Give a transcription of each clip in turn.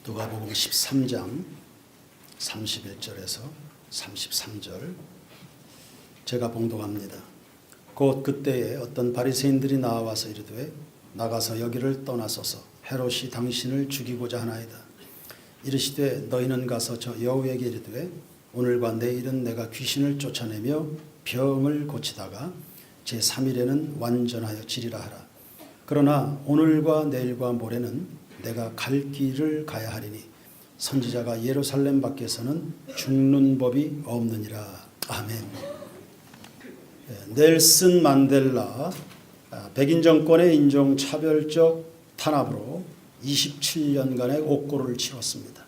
누가복음 13장 31절에서 33절 제가 봉독합니다. 곧 그때에 어떤 바리새인들이 나와서 이르되 나가서 여기를 떠나소서 헤롯이 당신을 죽이고자 하나이다. 이르시되 너희는 가서 저 여우에게 이르되 오늘과 내일은 내가 귀신을 쫓아내며 병을 고치다가 제3일에는 완전하여 지리라 하라. 그러나 오늘과 내일과 모레는 내가 갈 길을 가야 하리니 선지자가 예루살렘 밖에서는 죽는 법이 없느니라. 아멘. 넬슨 만델라 백인 정권의 인종차별적 탄압으로 27년간의 옥고를 치렀습니다.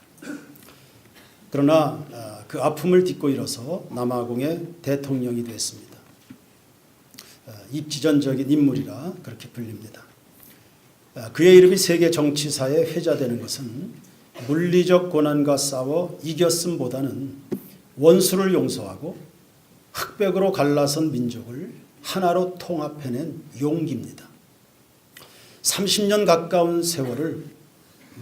그러나 그 아픔을 딛고 일어서 남아공의 대통령이 됐습니다. 입지전적인 인물이라 그렇게 불립니다. 그의 이름이 세계 정치사에 회자되는 것은 물리적 고난과 싸워 이겼음보다는 원수를 용서하고 흑백으로 갈라선 민족을 하나로 통합해낸 용기입니다. 30년 가까운 세월을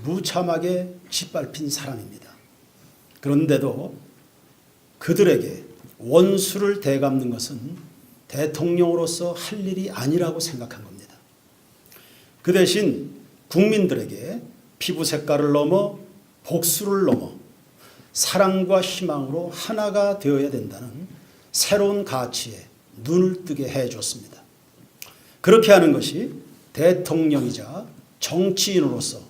무참하게 짓밟힌 사람입니다. 그런데도 그들에게 원수를 되갚는 것은 대통령으로서 할 일이 아니라고 생각한 겁니다. 그 대신 국민들에게 피부 색깔을 넘어 복수를 넘어 사랑과 희망으로 하나가 되어야 된다는 새로운 가치에 눈을 뜨게 해줬습니다. 그렇게 하는 것이 대통령이자 정치인으로서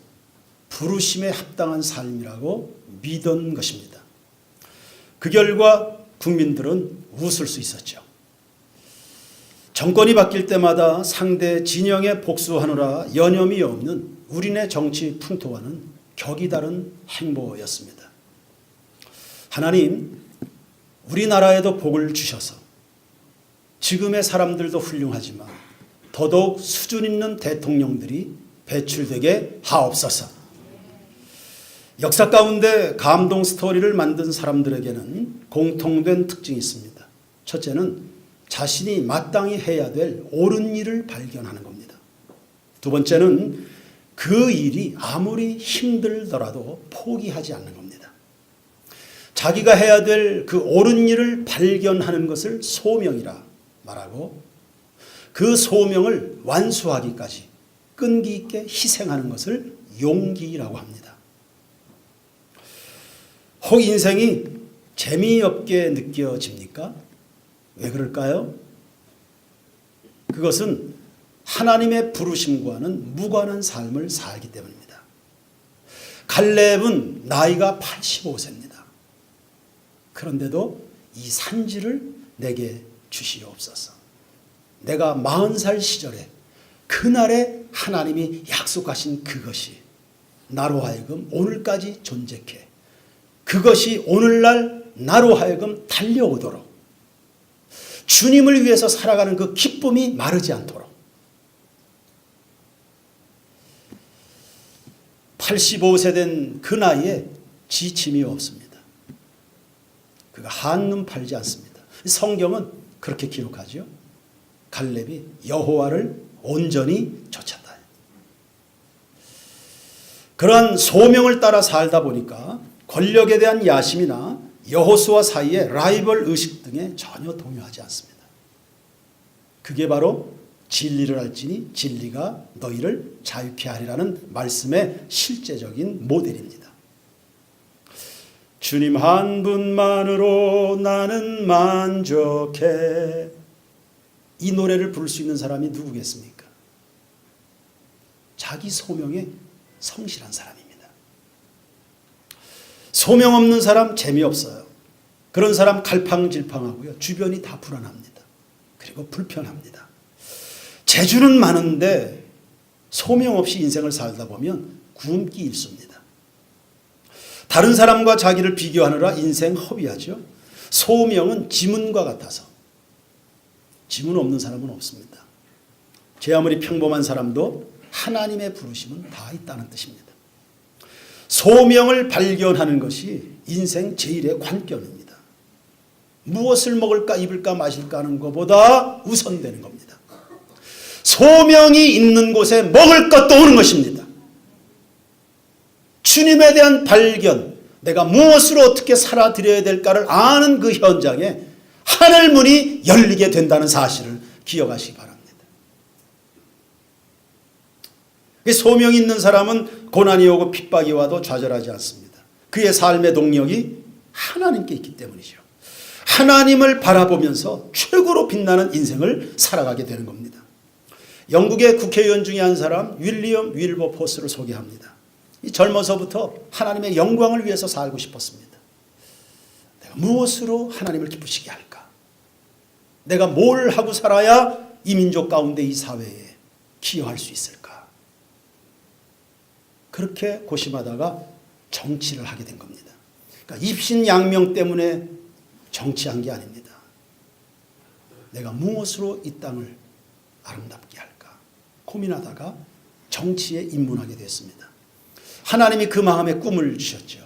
부르심에 합당한 삶이라고 믿은 것입니다. 그 결과 국민들은 웃을 수 있었죠. 정권이 바뀔 때마다 상대 진영에 복수하느라 여념이 없는 우리네 정치 풍토와는 격이 다른 행보였습니다. 하나님, 우리나라에도 복을 주셔서 지금의 사람들도 훌륭하지만 더더욱 수준 있는 대통령들이 배출되게 하옵소서. 역사 가운데 감동 스토리를 만든 사람들에게는 공통된 특징이 있습니다. 첫째는 자신이 마땅히 해야 될 옳은 일을 발견하는 겁니다. 두 번째는 그 일이 아무리 힘들더라도 포기하지 않는 겁니다. 자기가 해야 될 그 옳은 일을 발견하는 것을 소명이라 말하고 그 소명을 완수하기까지 끈기 있게 희생하는 것을 용기라고 합니다. 혹 인생이 재미없게 느껴집니까? 왜 그럴까요? 그것은 하나님의 부르심과는 무관한 삶을 살기 때문입니다. 갈렙은 나이가 85세입니다. 그런데도 이 산지를 내게 주시옵소서. 내가 40살 시절에 그날에 하나님이 약속하신 그것이 나로 하여금 오늘까지 존재케, 그것이 오늘날 나로 하여금 달려오도록 주님을 위해서 살아가는 그 기쁨이 마르지 않도록 85세 된 그 나이에 지침이 없습니다. 그가 한눈 팔지 않습니다. 성경은 그렇게 기록하죠. 갈렙이 여호와를 온전히 좇았다. 그러한 소명을 따라 살다 보니까 권력에 대한 야심이나 여호수아 사이에 라이벌 의식 등에 전혀 동요하지 않습니다. 그게 바로 진리를 알지니 진리가 너희를 자유케 하리라는 말씀의 실제적인 모델입니다. 주님 한 분만으로 나는 만족해. 이 노래를 부를 수 있는 사람이 누구겠습니까? 자기 소명에 성실한 사람입니다. 소명 없는 사람 재미없어요. 그런 사람 갈팡질팡하고요. 주변이 다 불안합니다. 그리고 불편합니다. 재주는 많은데 소명 없이 인생을 살다 보면 굶기 일쑤입니다. 다른 사람과 자기를 비교하느라 인생 허비하죠. 소명은 지문과 같아서 지문 없는 사람은 없습니다. 제 아무리 평범한 사람도 하나님의 부르심은 다 있다는 뜻입니다. 소명을 발견하는 것이 인생 제일의 관건입니다. 무엇을 먹을까 입을까 마실까 하는 것보다 우선되는 겁니다. 소명이 있는 곳에 먹을 것도 오는 것입니다. 주님에 대한 발견, 내가 무엇으로 어떻게 살아드려야 될까를 아는 그 현장에 하늘 문이 열리게 된다는 사실을 기억하시기 바랍니다. 소명이 있는 사람은 고난이 오고 핍박이 와도 좌절하지 않습니다. 그의 삶의 동력이 하나님께 있기 때문이죠. 하나님을 바라보면서 최고로 빛나는 인생을 살아가게 되는 겁니다. 영국의 국회의원 중에 한 사람 윌리엄 윌버포스를 소개합니다. 이 젊어서부터 하나님의 영광을 위해서 살고 싶었습니다. 내가 무엇으로 하나님을 기쁘시게 할까? 내가 뭘 하고 살아야 이 민족 가운데 이 사회에 기여할 수 있을까? 그렇게 고심하다가 정치를 하게 된 겁니다. 그러니까 입신양명 때문에 정치한 게 아닙니다. 내가 무엇으로 이 땅을 아름답게 할까 고민하다가 정치에 입문하게 됐습니다. 하나님이 그 마음에 꿈을 주셨죠.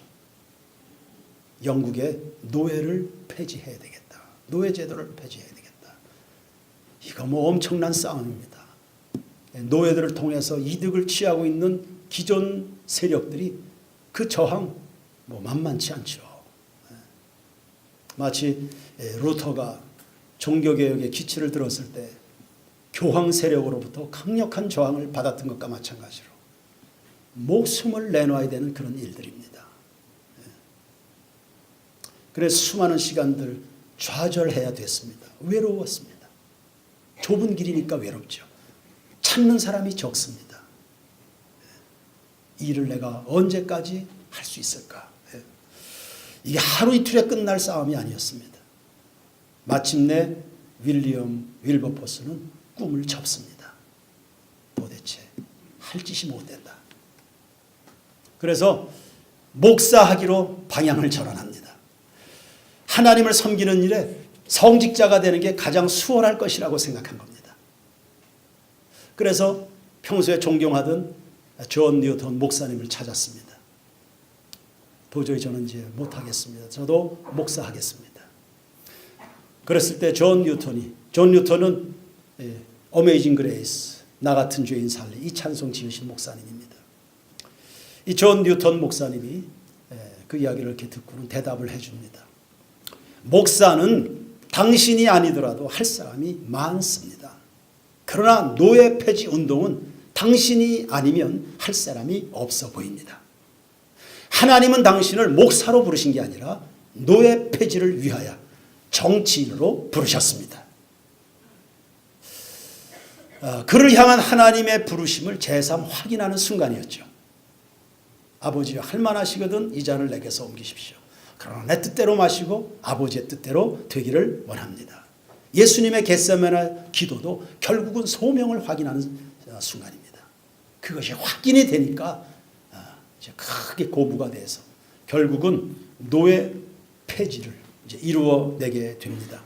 영국의 노예를 폐지해야 되겠다. 노예 제도를 폐지해야 되겠다. 이거 뭐 엄청난 싸움입니다. 노예들을 통해서 이득을 취하고 있는 기존 세력들이 그 저항 뭐 만만치 않죠. 마치 루터가 종교개혁의 기치를 들었을 때 교황 세력으로부터 강력한 저항을 받았던 것과 마찬가지로 목숨을 내놔야 되는 그런 일들입니다. 그래서 수많은 시간들 좌절해야 됐습니다. 외로웠습니다. 좁은 길이니까 외롭죠. 찾는 사람이 적습니다. 이 일을 내가 언제까지 할 수 있을까? 이게 하루 이틀에 끝날 싸움이 아니었습니다. 마침내 윌리엄 윌버포스는 꿈을 접습니다. 도대체 할 짓이 못 된다. 그래서 목사하기로 방향을 전환합니다. 하나님을 섬기는 일에 성직자가 되는 게 가장 수월할 것이라고 생각한 겁니다. 그래서 평소에 존경하던 존 뉴턴 목사님을 찾았습니다. 도저히 저는 이제 못하겠습니다. 저도 목사하겠습니다. 그랬을 때 존 뉴턴은 어메이징 그레이스, 나 같은 죄인 살리 이 찬송 지으신 목사님입니다. 이 존 뉴턴 목사님이 그 이야기를 이렇게 듣고는 대답을 해줍니다. 목사는 당신이 아니더라도 할 사람이 많습니다. 그러나 노예 폐지 운동은 당신이 아니면 할 사람이 없어 보입니다. 하나님은 당신을 목사로 부르신 게 아니라 노예 폐지를 위하여 정치인으로 부르셨습니다. 그를 향한 하나님의 부르심을 제삼 확인하는 순간이었죠. 아버지여 할만하시거든 이 잔을 내게서 옮기십시오. 그러나 내 뜻대로 마시고 아버지의 뜻대로 되기를 원합니다. 예수님의 겟세마네 기도도 결국은 소명을 확인하는 순간입니다. 그것이 확인이 되니까 이제 크게 고부가 돼서 결국은 노예 폐지를 이제 이루어내게 됩니다.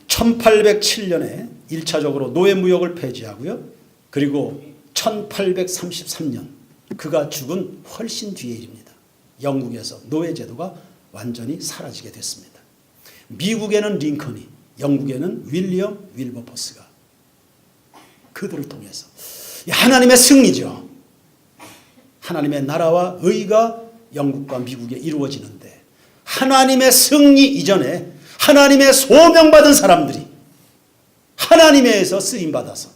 1807년에 1차적으로 노예 무역을 폐지하고요. 그리고 1833년 그가 죽은 훨씬 뒤의 일입니다. 영국에서 노예 제도가 완전히 사라지게 됐습니다. 미국에는 링컨이, 영국에는 윌리엄 윌버포스가 그들을 통해서 하나님의 승리죠. 하나님의 나라와 의가 영국과 미국에 이루어지는데 하나님의 승리 이전에 하나님의 소명받은 사람들이 하나님에서 쓰임받아서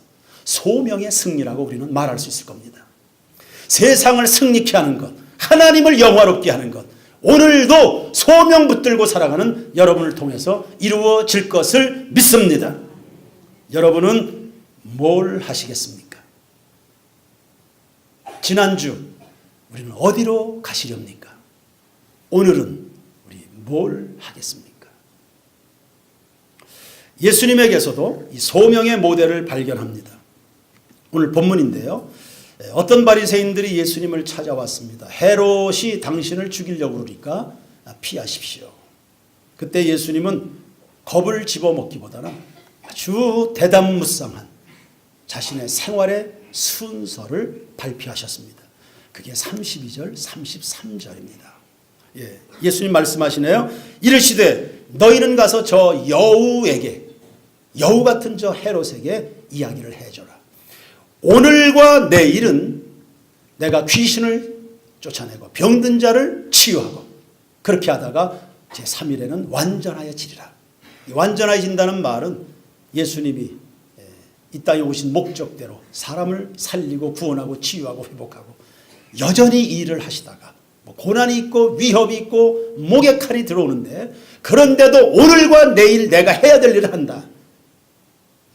소명의 승리라고 우리는 말할 수 있을 겁니다. 세상을 승리케 하는 것, 하나님을 영화롭게 하는 것, 오늘도 소명 붙들고 살아가는 여러분을 통해서 이루어질 것을 믿습니다. 여러분은 뭘 하시겠습니까? 지난주 우리는 어디로 가시렵니까? 오늘은 우리 뭘 하겠습니까? 예수님에게서도 이 소명의 모델을 발견합니다. 오늘 본문인데요. 어떤 바리새인들이 예수님을 찾아왔습니다. 헤롯이 당신을 죽이려고 그러니까 피하십시오. 그때 예수님은 겁을 집어먹기보다는 아주 대담무쌍한 자신의 생활의 순서를 발표하셨습니다. 그게 32절, 33절입니다. 예수님 말씀하시네요. 이르시되 너희는 가서 저 여우에게, 여우 같은 저 헤롯에게 이야기를 해줘라. 오늘과 내일은 내가 귀신을 쫓아내고 병든 자를 치유하고 그렇게 하다가 제3일에는 완전하여지리라. 완전해진다는 말은 예수님이 이 땅에 오신 목적대로 사람을 살리고 구원하고 치유하고 회복하고 여전히 이 일을 하시다가 고난이 있고 위협이 있고 목에 칼이 들어오는데 그런데도 오늘과 내일 내가 해야 될 일을 한다.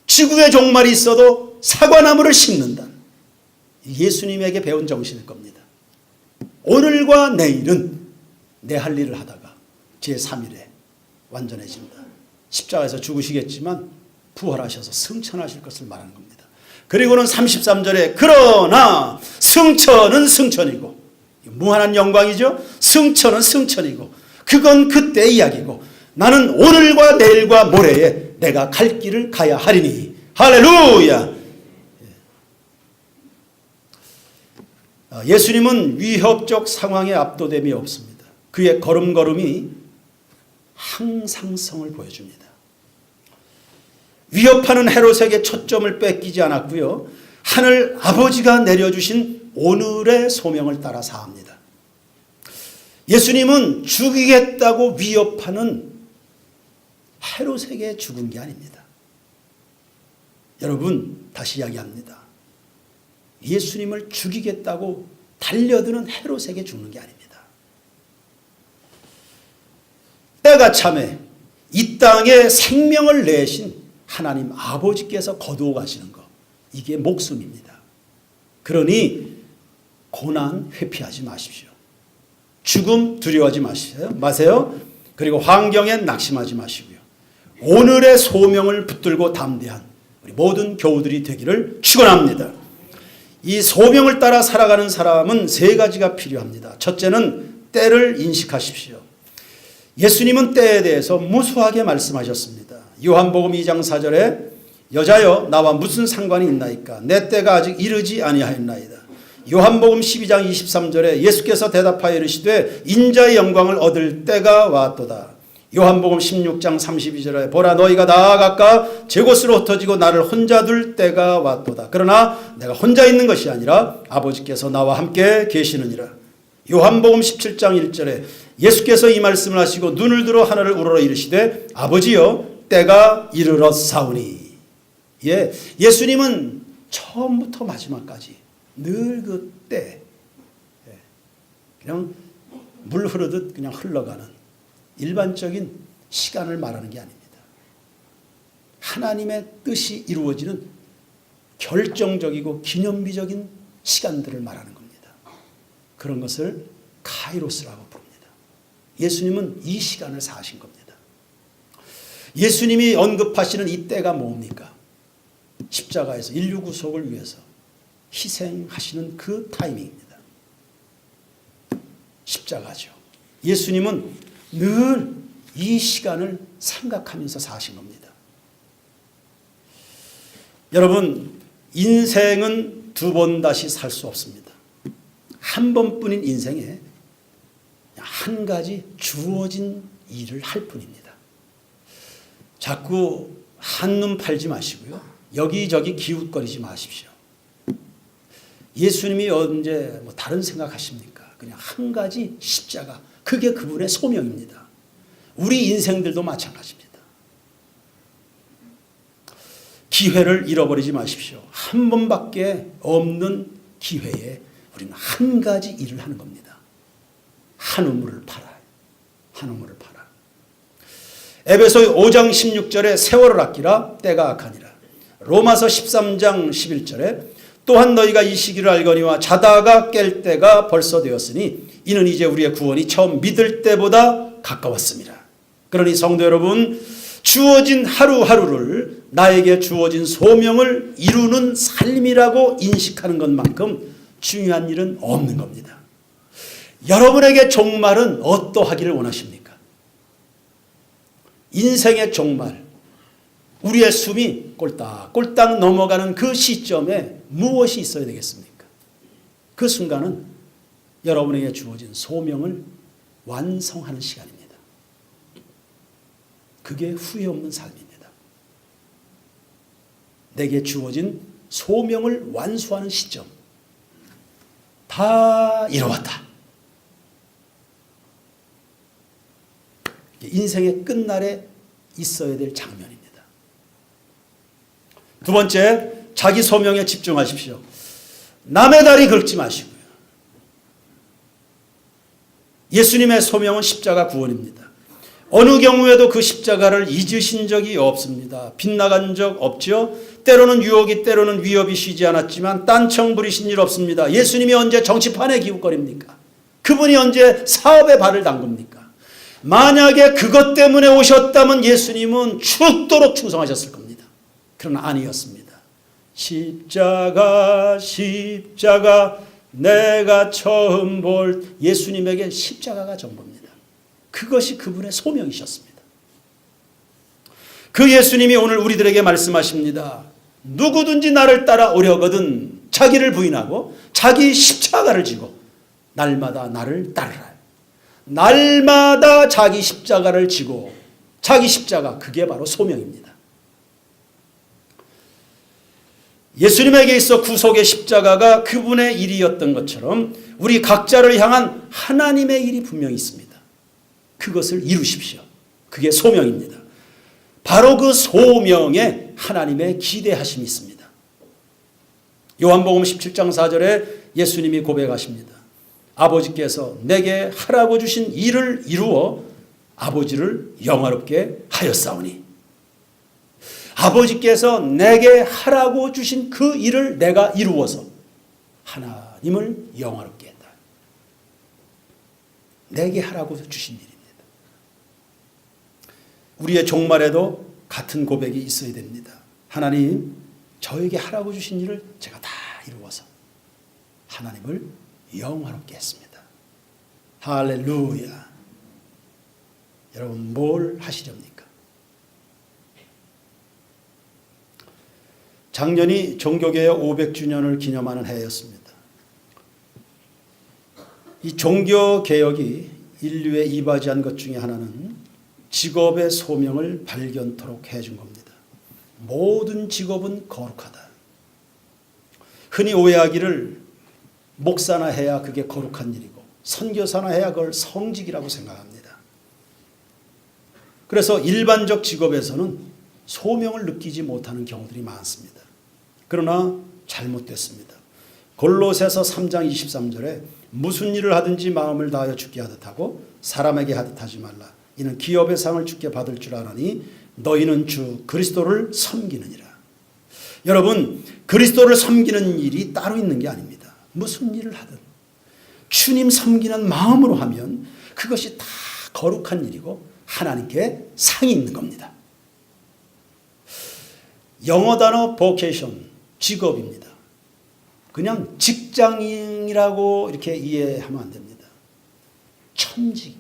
지구의 종말이 있어도 사과나무를 심는다. 예수님에게 배운 정신일 겁니다. 오늘과 내일은 내 할 일을 하다가 제3일에 완전해진다. 십자가에서 죽으시겠지만 부활하셔서 승천하실 것을 말하는 겁니다. 그리고는 33절에 그러나 승천은 승천이고 무한한 영광이죠. 승천은 승천이고 그건 그때의 이야기고 나는 오늘과 내일과 모레에 내가 갈 길을 가야 하리니 할렐루야. 예수님은 위협적 상황에 압도됨이 없습니다. 그의 걸음걸음이 항상성을 보여줍니다. 위협하는 헤롯에게 초점을 뺏기지 않았고요. 하늘 아버지가 내려주신 오늘의 소명을 따라 사합니다. 예수님은 죽이겠다고 위협하는 헤롯에게 죽은 게 아닙니다. 여러분 다시 이야기합니다. 예수님을 죽이겠다고 달려드는 헤롯에게 죽는 게 아닙니다. 때가 참에 이 땅에 생명을 내신 하나님 아버지께서 거두어 가시는 것, 이게 목숨입니다. 그러니 고난 회피하지 마십시오. 죽음 두려워하지 마세요. 그리고 환경에 낙심하지 마시고요. 오늘의 소명을 붙들고 담대한 우리 모든 교우들이 되기를 축원합니다. 이 소명을 따라 살아가는 사람은 세 가지가 필요합니다. 첫째는 때를 인식하십시오. 예수님은 때에 대해서 무수하게 말씀하셨습니다. 요한복음 2장 4절에 여자여 나와 무슨 상관이 있나이까 내 때가 아직 이르지 아니하였나이다. 요한복음 12장 23절에 예수께서 대답하여 이르시되 인자의 영광을 얻을 때가 왔도다. 요한복음 16장 32절에 보라 너희가 나아갈까 제 곳으로 흩어지고 나를 혼자 둘 때가 왔도다. 그러나 내가 혼자 있는 것이 아니라 아버지께서 나와 함께 계시느니라. 요한복음 17장 1절에 예수께서 이 말씀을 하시고 눈을 들어 하늘을 우러러 이르시되 아버지여 때가 이르렀사오니. 예수님은 처음부터 마지막까지 늘 그 때 그냥 물 흐르듯 그냥 흘러가는 일반적인 시간을 말하는 게 아닙니다. 하나님의 뜻이 이루어지는 결정적이고 기념비적인 시간들을 말하는 겁니다. 그런 것을 카이로스라고 부릅니다. 예수님은 이 시간을 사신 겁니다. 예수님이 언급하시는 이 때가 뭡니까? 십자가에서 인류 구속을 위해서 희생하시는 그 타이밍입니다. 십자가죠. 예수님은 늘 이 시간을 생각하면서 사신 겁니다. 여러분, 인생은 두 번 다시 살 수 없습니다. 한 번뿐인 인생에 한 가지 주어진 일을 할 뿐입니다. 자꾸 한눈 팔지 마시고요. 여기저기 기웃거리지 마십시오. 예수님이 언제 다른 생각하십니까? 그냥 한 가지 십자가, 그게 그분의 소명입니다. 우리 인생들도 마찬가지입니다. 기회를 잃어버리지 마십시오. 한 번밖에 없는 기회에 우리는 한 가지 일을 하는 겁니다. 한 우물을 팔아요. 한 우물을 팔아. 에베소 5장 16절에 세월을 아끼라 때가 악하니라. 로마서 13장 11절에 또한 너희가 이 시기를 알거니와 자다가 깰 때가 벌써 되었으니 이는 이제 우리의 구원이 처음 믿을 때보다 가까웠습니다. 그러니 성도 여러분, 주어진 하루하루를 나에게 주어진 소명을 이루는 삶이라고 인식하는 것만큼 중요한 일은 없는 겁니다. 여러분에게 종말은 어떠하기를 원하십니까? 인생의 종말, 우리의 숨이 꼴딱꼴딱 넘어가는 그 시점에 무엇이 있어야 되겠습니까? 그 순간은 여러분에게 주어진 소명을 완성하는 시간입니다. 그게 후회 없는 삶입니다. 내게 주어진 소명을 완수하는 시점. 다 이루었다. 인생의 끝날에 있어야 될 장면입니다. 두 번째, 자기 소명에 집중하십시오. 남의 다리 긁지 마시고요. 예수님의 소명은 십자가 구원입니다. 어느 경우에도 그 십자가를 잊으신 적이 없습니다. 빗나간 적 없죠. 때로는 유혹이 때로는 위협이 쉬지 않았지만 딴청 부리신 일 없습니다. 예수님이 언제 정치판에 기웃거립니까? 그분이 언제 사업에 발을 담굽니까? 만약에 그것 때문에 오셨다면 예수님은 죽도록 충성하셨을 겁니다. 그러나 아니었습니다. 십자가 내가 처음 볼 예수님에게 십자가가 전부입니다. 그것이 그분의 소명이셨습니다. 그 예수님이 오늘 우리들에게 말씀하십니다. 누구든지 나를 따라오려거든 자기를 부인하고 자기 십자가를 지고 날마다 나를 따르라. 날마다 자기 십자가를 지고 자기 십자가, 그게 바로 소명입니다. 예수님에게 있어 구속의 십자가가 그분의 일이었던 것처럼 우리 각자를 향한 하나님의 일이 분명히 있습니다. 그것을 이루십시오. 그게 소명입니다. 바로 그 소명에 하나님의 기대하심이 있습니다. 요한복음 17장 4절에 예수님이 고백하십니다. 아버지께서 내게 하라고 주신 일을 이루어 아버지를 영화롭게 하였사오니, 아버지께서 내게 하라고 주신 그 일을 내가 이루어서 하나님을 영화롭게 했다. 내게 하라고 주신 일입니다. 우리의 종말에도 같은 고백이 있어야 됩니다. 하나님, 저에게 하라고 주신 일을 제가 다 이루어서 하나님을 영화롭게 했습니다. 할렐루야. 여러분, 뭘 하시렵니까? 작년이 종교개혁 500주년을 기념하는 해였습니다. 이 종교개혁이 인류에 이바지한 것 중에 하나는 직업의 소명을 발견토록 해준 겁니다. 모든 직업은 거룩하다. 흔히 오해하기를 목사나 해야 그게 거룩한 일이고 선교사나 해야 그걸 성직이라고 생각합니다. 그래서 일반적 직업에서는 소명을 느끼지 못하는 경우들이 많습니다. 그러나 잘못됐습니다. 골로새서 3장 23절에 무슨 일을 하든지 마음을 다하여 주께 하듯 하고 사람에게 하듯 하지 말라. 이는 기업의 상을 주께 받을 줄 아나니 너희는 주 그리스도를 섬기느니라. 여러분, 그리스도를 섬기는 일이 따로 있는 게 아닙니다. 무슨 일을 하든 주님 섬기는 마음으로 하면 그것이 다 거룩한 일이고 하나님께 상이 있는 겁니다. 영어 단어 vocation, 직업입니다. 그냥 직장인이라고 이렇게 이해하면 안 됩니다. 천직,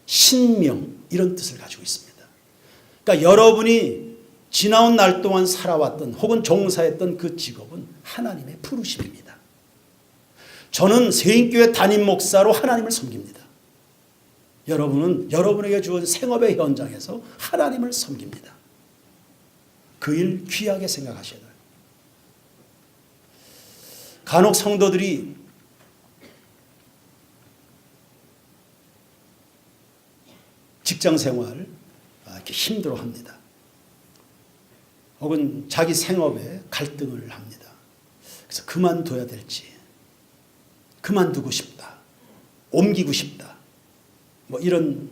신명, 이런 뜻을 가지고 있습니다. 그러니까 여러분이 지나온 날 동안 살아왔던 혹은 종사했던 그 직업은 하나님의 부르심입니다. 저는 세인교회 담임 목사로 하나님을 섬깁니다. 여러분은 여러분에게 주어진 생업의 현장에서 하나님을 섬깁니다. 그 일 귀하게 생각하셔야 돼요. 간혹 성도들이 직장 생활 이렇게 힘들어합니다. 혹은 자기 생업에 갈등을 합니다. 그래서 그만둬야 될지, 그만두고 싶다, 옮기고 싶다, 뭐 이런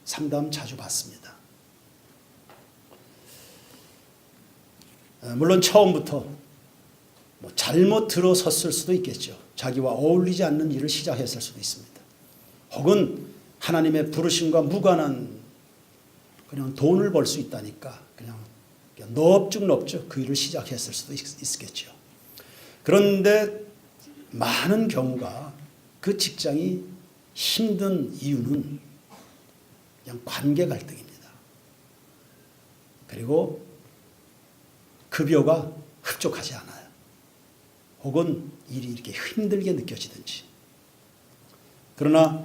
상담 자주 받습니다. 물론 처음부터 뭐 잘못 들어섰을 수도 있겠죠. 자기와 어울리지 않는 일을 시작했을 수도 있습니다. 혹은 하나님의 부르심과 무관한 그냥 돈을 벌 수 있다니까 그냥 넙죽넙죽 그 일을 시작했을 수도 있겠죠. 그런데 많은 경우가 그 직장이 힘든 이유는 그냥 관계 갈등입니다. 그리고 급여가 흡족하지 않아요. 혹은 일이 이렇게 힘들게 느껴지든지. 그러나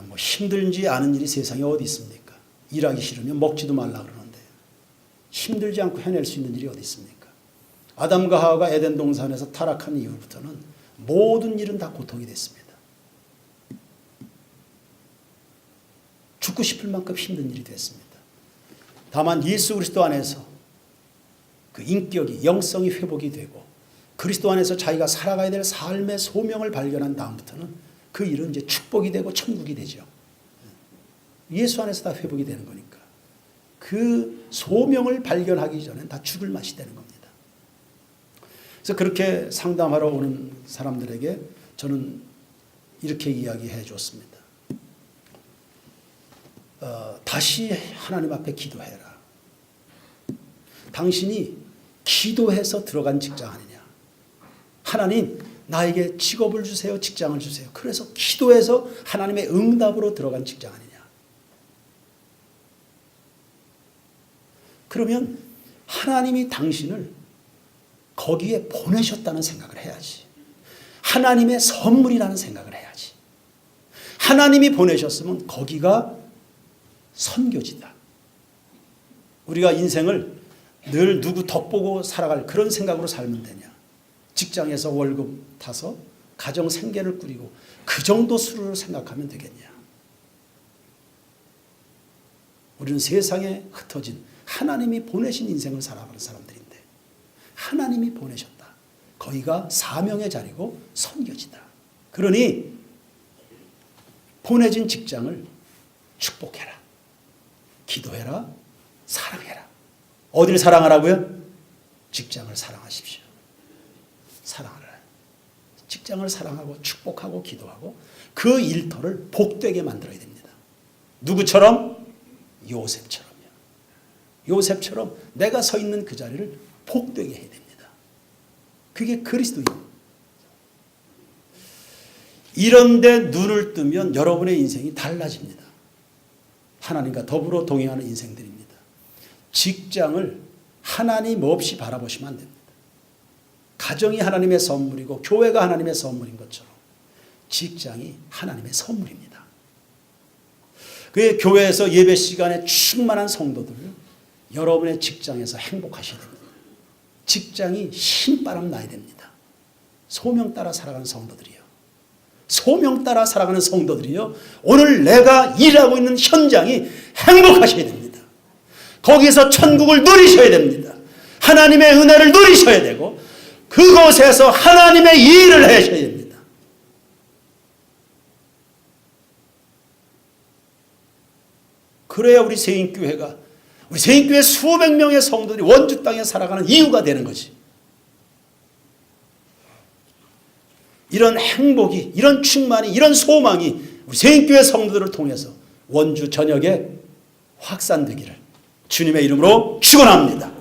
뭐 힘들지 않은 일이 세상에 어디 있습니까? 일하기 싫으면 먹지도 말라 그러는데 힘들지 않고 해낼 수 있는 일이 어디 있습니까? 아담과 하와가 에덴 동산에서 타락한 이후부터는 모든 일은 다 고통이 됐습니다. 죽고 싶을 만큼 힘든 일이 됐습니다. 다만 예수 그리스도 안에서 그 인격이 영성이 회복이 되고 그리스도 안에서 자기가 살아가야 될 삶의 소명을 발견한 다음부터는 그 일은 이제 축복이 되고 천국이 되죠. 예수 안에서 다 회복이 되는 거니까. 그 소명을 발견하기 전엔 다 죽을 맛이 되는 겁니다. 그래서 그렇게 상담하러 오는 사람들에게 저는 이렇게 이야기해 줬습니다. 다시 하나님 앞에 기도해라. 당신이 기도해서 들어간 직장 아니냐. 하나님 나에게 직업을 주세요. 직장을 주세요. 그래서 기도해서 하나님의 응답으로 들어간 직장 아니냐. 그러면 하나님이 당신을 거기에 보내셨다는 생각을 해야지. 하나님의 선물이라는 생각을 해야지. 하나님이 보내셨으면 거기가 선교지다. 우리가 인생을 늘 누구 덕보고 살아갈 그런 생각으로 살면 되냐. 직장에서 월급 타서 가정 생계를 꾸리고 그 정도 수를 생각하면 되겠냐. 우리는 세상에 흩어진 하나님이 보내신 인생을 살아가는 사람들인데 하나님이 보내셨다. 거기가 사명의 자리고 선교지다. 그러니 보내진 직장을 축복해라. 기도해라. 사랑해라. 어디를 사랑하라고요? 직장을 사랑하십시오. 사랑하라. 직장을 사랑하고 축복하고 기도하고 그 일터를 복되게 만들어야 됩니다. 누구처럼? 요셉처럼요. 요셉처럼 내가 서 있는 그 자리를 복되게 해야 됩니다. 그게 그리스도예요. 이런데 눈을 뜨면 여러분의 인생이 달라집니다. 하나님과 더불어 동행하는 인생들입니다. 직장을 하나님 없이 바라보시면 안 됩니다. 가정이 하나님의 선물이고 교회가 하나님의 선물인 것처럼 직장이 하나님의 선물입니다. 그 교회에서 예배 시간에 충만한 성도들 여러분의 직장에서 행복하셔야 됩니다. 직장이 신바람 나야 됩니다. 소명 따라 살아가는 성도들이요. 소명 따라 살아가는 성도들이요. 오늘 내가 일하고 있는 현장이 행복하셔야 됩니다. 거기서 천국을 누리셔야 됩니다. 하나님의 은혜를 누리셔야 되고 그곳에서 하나님의 일을 하셔야 됩니다. 그래야 우리 세인교회가 우리 세인교회 수백 명의 성도들이 원주 땅에 살아가는 이유가 되는 거지. 이런 행복이, 이런 충만이, 이런 소망이 우리 세인교회 성도들을 통해서 원주 전역에 확산되기를 주님의 이름으로 축원합니다.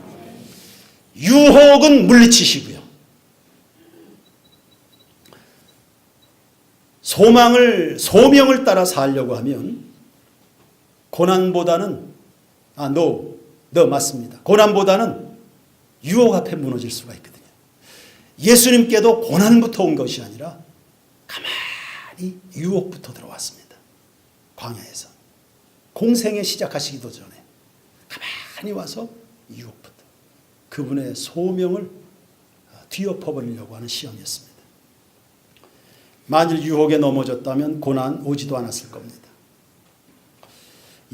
유혹은 물리치시고요. 소명을 따라 살려고 하면 고난보다는 맞습니다. 고난보다는 유혹 앞에 무너질 수가 있거든요. 예수님께도 고난부터 온 것이 아니라 가만히 유혹부터 들어왔습니다. 광야에서 공생에 시작하시기도 전에 가만히 와서 유혹부터 그분의 소명을 뒤엎어버리려고 하는 시험이었습니다. 만일 유혹에 넘어졌다면 고난 오지도 않았을 겁니다.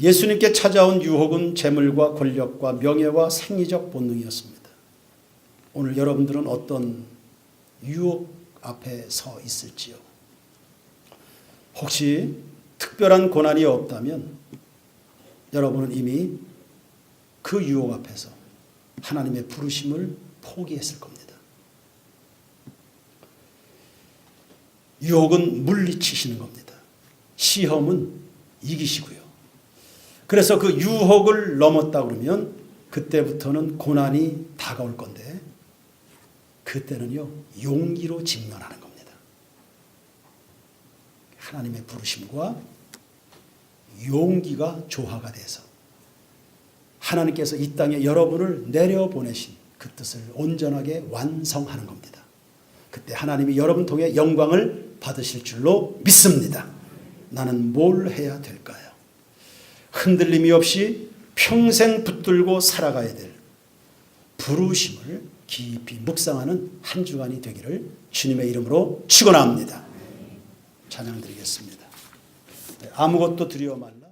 예수님께 찾아온 유혹은 재물과 권력과 명예와 생리적 본능이었습니다. 오늘 여러분들은 어떤 유혹 앞에 서 있을지요? 혹시 특별한 고난이 없다면 여러분은 이미 그 유혹 앞에서 하나님의 부르심을 포기했을 겁니다. 유혹은 물리치시는 겁니다. 시험은 이기시고요. 그래서 그 유혹을 넘었다 그러면 그때부터는 고난이 다가올 건데 그때는요 용기로 직면하는 겁니다. 하나님의 부르심과 용기가 조화가 돼서 하나님께서 이 땅에 여러분을 내려보내신 그 뜻을 온전하게 완성하는 겁니다. 그때 하나님이 여러분 통해 영광을 받으실 줄로 믿습니다. 나는 뭘 해야 될까요? 흔들림이 없이 평생 붙들고 살아가야 될 부르심을 깊이 묵상하는 한 주간이 되기를 주님의 이름으로 축원합니다. 찬양 드리겠습니다. 아무것도 두려워 말라.